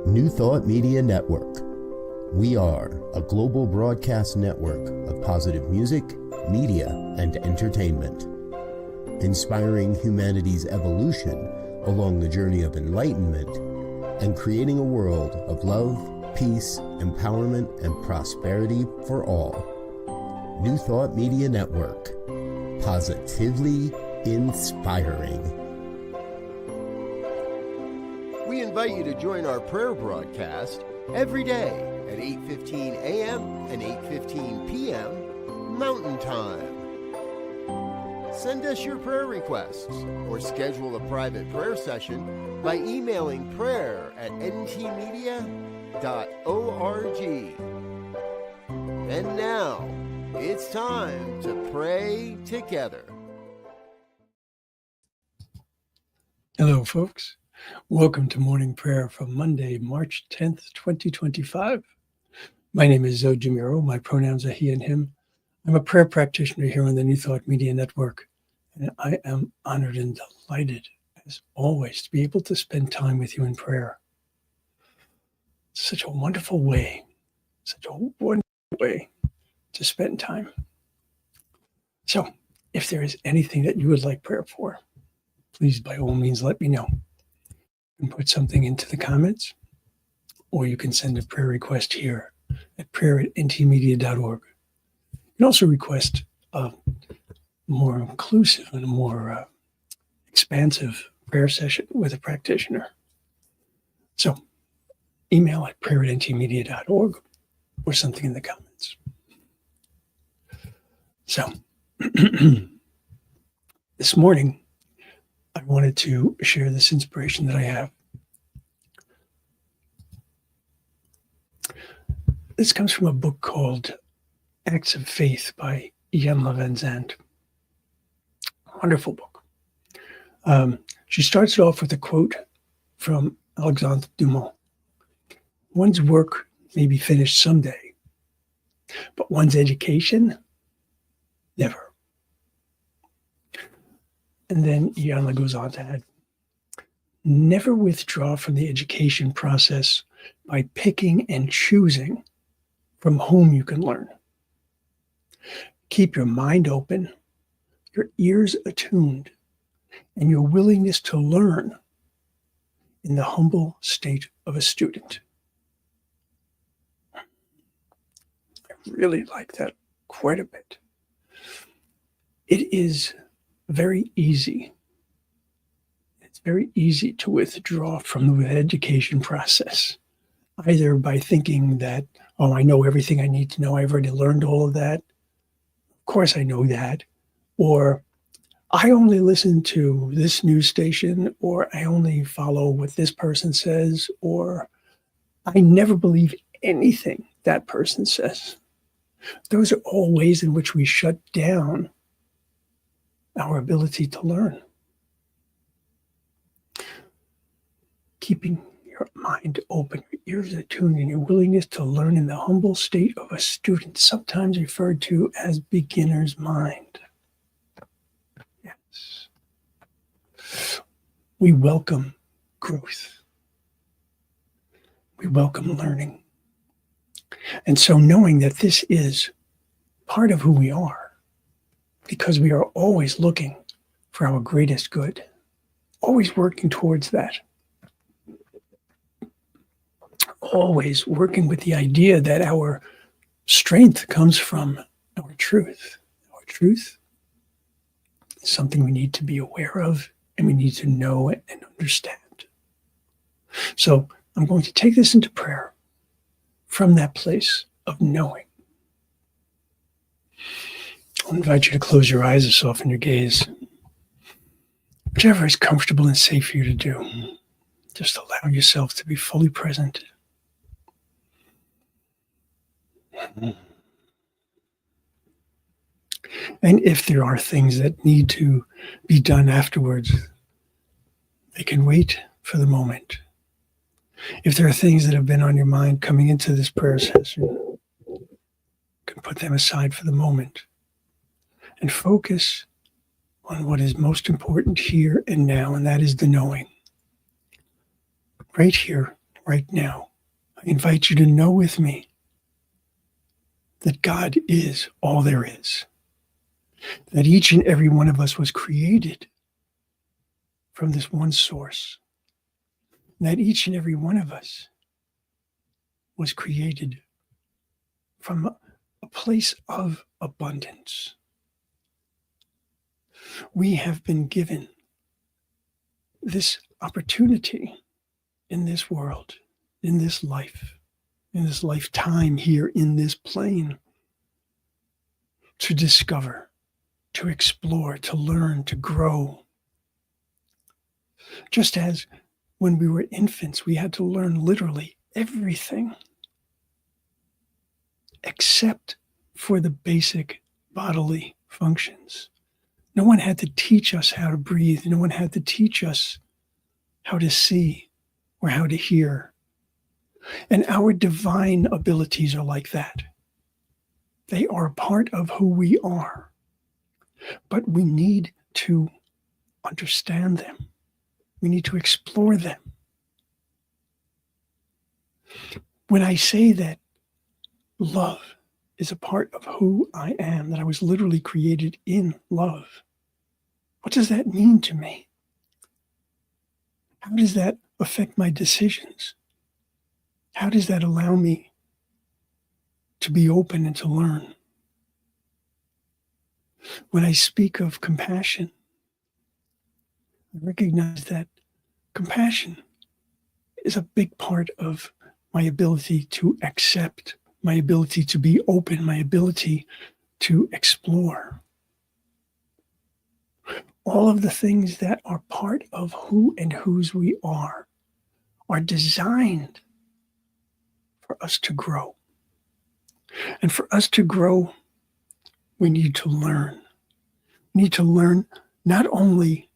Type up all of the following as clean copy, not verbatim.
New Thought Media Network. We are a global broadcast network of positive music, media, and entertainment, inspiring humanity's evolution along the journey of enlightenment and creating a world of love, peace, empowerment, and prosperity for all. New Thought Media Network. Positively inspiring. We invite you to join our prayer broadcast every day at 8:15 a.m. and 8:15 p.m. Mountain Time. Send us your prayer requests or schedule a private prayer session by emailing prayer@ntmedia.org. And now, it's time to pray together. Hello, folks. Welcome to morning prayer for Monday, March 10th, 2025. My name is Muro. My pronouns are he and him. I'm a prayer practitioner here on the New Thought Media Network, and I am honored and delighted, as always, to be able to spend time with you in prayer. Such a wonderful way to spend time. So, if there is anything that you would like prayer for, please, by all means, let me know. You can put something into the comments, or you can send a prayer request here at prayer@ntmedia.org. You can also request a more inclusive and a more expansive prayer session with a practitioner. So, email at prayer@ntmedia.org or something in the comments. So, this morning, I wanted to share this inspiration that I have. This comes from a book called Acts of Faith by Ian Van Zandt. Wonderful book. She starts it off with a quote from Alexandre Dumas. One's work may be finished someday, but one's education, never. And then Ian goes on to add, never withdraw from the education process by picking and choosing from whom you can learn. Keep your mind open, your ears attuned, and your willingness to learn in the humble state of a student. I really like that quite a bit. It is very easy. It's very easy to withdraw from the education process, either by thinking that, oh, I know everything I need to know. I've already learned all of that. Of course I know that. Or I only listen to this news station, or I only follow what this person says, or I never believe anything that person says. Those are all ways in which we shut down our ability to learn. Keeping your mind open, your ears attuned, and your willingness to learn in the humble state of a student, sometimes referred to as beginner's mind. Yes. We welcome growth. We welcome learning. And so knowing that this is part of who we are, because we are always looking for our greatest good, always working towards that, always working with the idea that our strength comes from our truth. Our truth is something we need to be aware of, and we need to know and understand. So I'm going to take this into prayer from that place of knowing. I'll invite you to close your eyes or soften your gaze. Whichever is comfortable and safe for you to do. Just allow yourself to be fully present. And if there are things that need to be done afterwards, they can wait for the moment. If there are things that have been on your mind coming into this prayer session, you can put them aside for the moment and focus on what is most important here and now, and that is the knowing. Right here, right now, I invite you to know with me that God is all there is, that each and every one of us was created from this one source, that each and every one of us was created from a place of abundance. We have been given this opportunity in this world, in this life, in this lifetime here in this plane, to discover, to explore, to learn, to grow. Just as when we were infants, we had to learn literally everything except for the basic bodily functions. No one had to teach us how to breathe. No one had to teach us how to see or how to hear. And our divine abilities are like that. They are a part of who we are. But we need to understand them. We need to explore them. When I say that love is a part of who I am, that I was literally created in love, what does that mean to me? How does that affect my decisions? How does that allow me to be open and to learn? When I speak of compassion, I recognize that compassion is a big part of my ability to accept, my ability to be open, my ability to explore. All of the things that are part of who and whose we are designed for us to grow. And for us to grow, we need to learn. We need to learn not only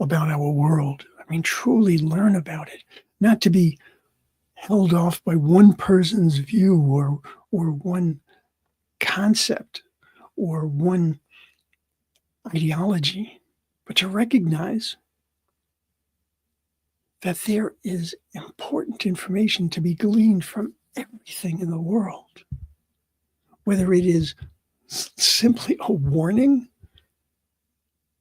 about our world, truly learn about it, not to be held off by one person's view or one concept or one ideology, but to recognize that there is important information to be gleaned from everything in the world, whether it is simply a warning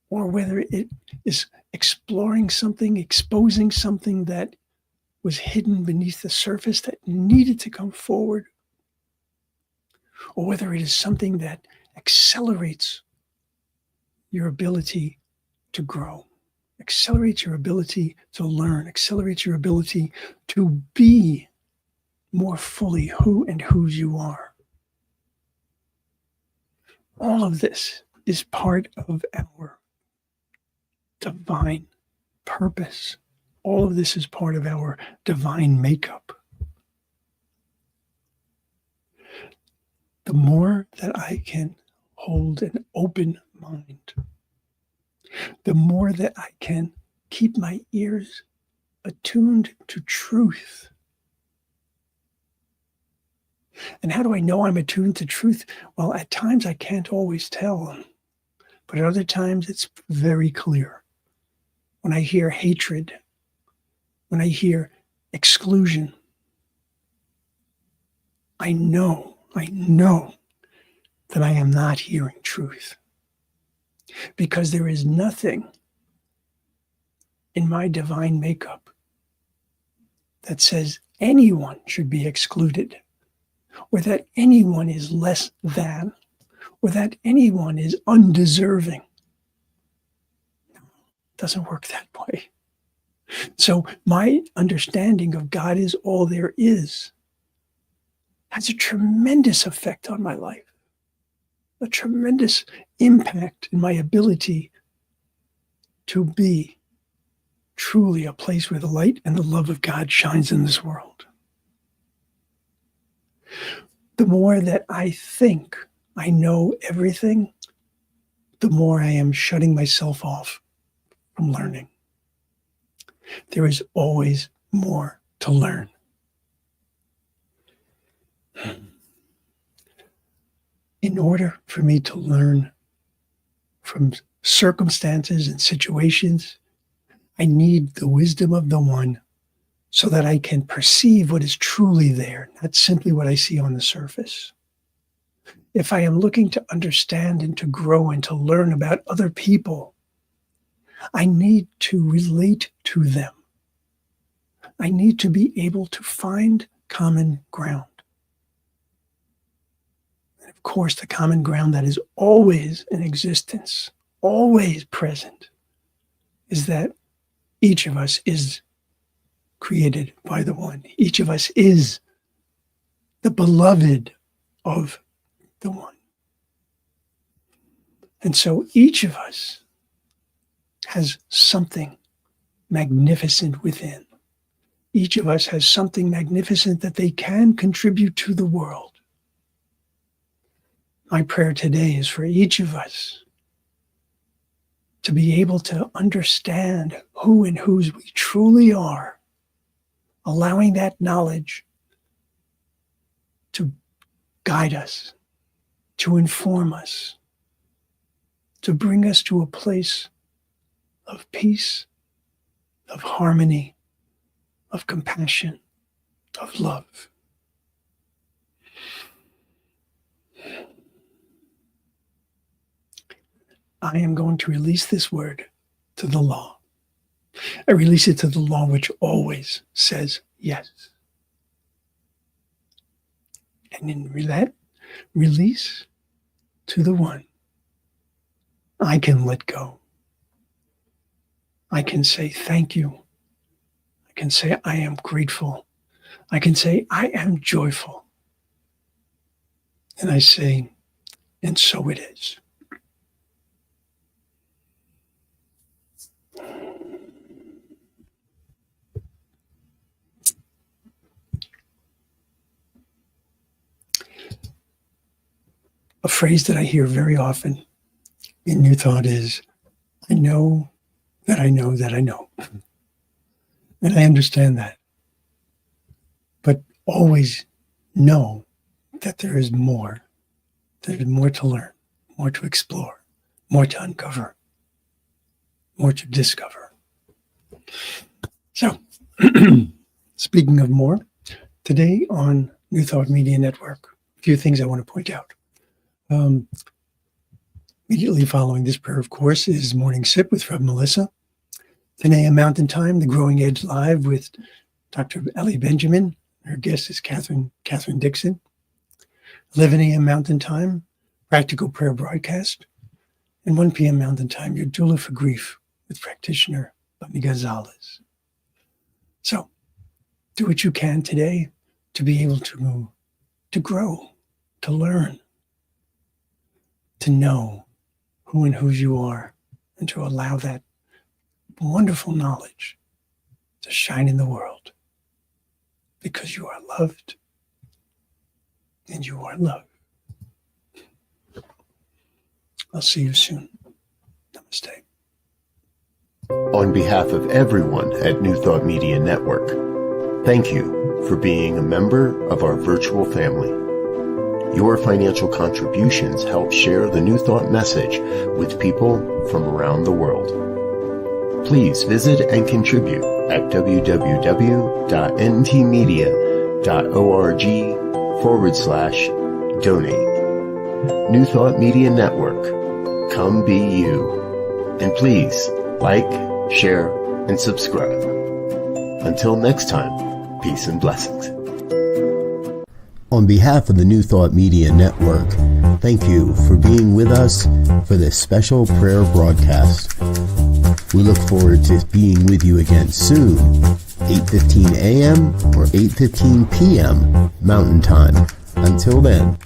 or whether it is exploring something, exposing something that was hidden beneath the surface that needed to come forward, or whether it is something that accelerates your ability to grow, accelerates your ability to learn, accelerates your ability to be more fully who and whose you are. All of this is part of our divine purpose. All of this is part of our divine makeup. The more that I can hold an open mind, the more that I can keep my ears attuned to truth. And how do I know I'm attuned to truth? Well, at times I can't always tell, but at other times it's very clear. When I hear hatred, when I hear exclusion, I know that I am not hearing truth. Because there is nothing in my divine makeup that says anyone should be excluded, or that anyone is less than, or that anyone is undeserving. No, it doesn't work that way. So my understanding of God is all there is has a tremendous effect on my life, a tremendous impact in my ability to be truly a place where the light and the love of God shines in this world. The more that I think I know everything, the more I am shutting myself off from learning. There is always more to learn. In order for me to learn from circumstances and situations, I need the wisdom of the one so that I can perceive what is truly there, not simply what I see on the surface. If I am looking to understand and to grow and to learn about other people, I need to relate to them. I need to be able to find common ground. And of course, the common ground that is always in existence, always present, is that each of us is created by the One. Each of us is the beloved of the One. And so each of us has something magnificent within. Each of us has something magnificent that they can contribute to the world. My prayer today is for each of us to be able to understand who and whose we truly are, allowing that knowledge to guide us, to inform us, to bring us to a place of peace, of harmony, of compassion, of love. I am going to release this word to the law. I release it to the law which always says yes. And in that release to the One, I can let go. I can say thank you. I can say I am grateful. I can say I am joyful. And I say, and so it is. A phrase that I hear very often in New Thought is, I know that I know that I know. And I understand that. But always know that there is more. There is more to learn, more to explore, more to uncover, more to discover. So, speaking of more, today on New Thought Media Network, a few things I want to point out. Immediately following this prayer, of course, is Morning Sip with Fred Melissa. 10 a.m. Mountain Time, The Growing Edge Live with Dr. Ellie Benjamin. Her guest is Catherine Dixon. 11 a.m. Mountain Time, Practical Prayer Broadcast. And 1 p.m. Mountain Time, Your Doula for Grief with Practitioner Bunny Gonzalez. So, do what you can today to be able to grow, to learn, to know who and whose you are, and to allow that wonderful knowledge to shine in the world, because you are loved and you are loved. I'll see you soon. Namaste. On behalf of everyone at New Thought Media Network, thank you for being a member of our virtual family. Your financial contributions help share the New Thought message with people from around the world. Please visit and contribute at www.ntmedia.org/donate. New Thought Media Network. Come be you. And please like, share, and subscribe. Until next time, peace and blessings. On behalf of the New Thought Media Network, thank you for being with us for this special prayer broadcast. We look forward to being with you again soon, 8:15 a.m. or 8:15 p.m. Mountain Time. Until then.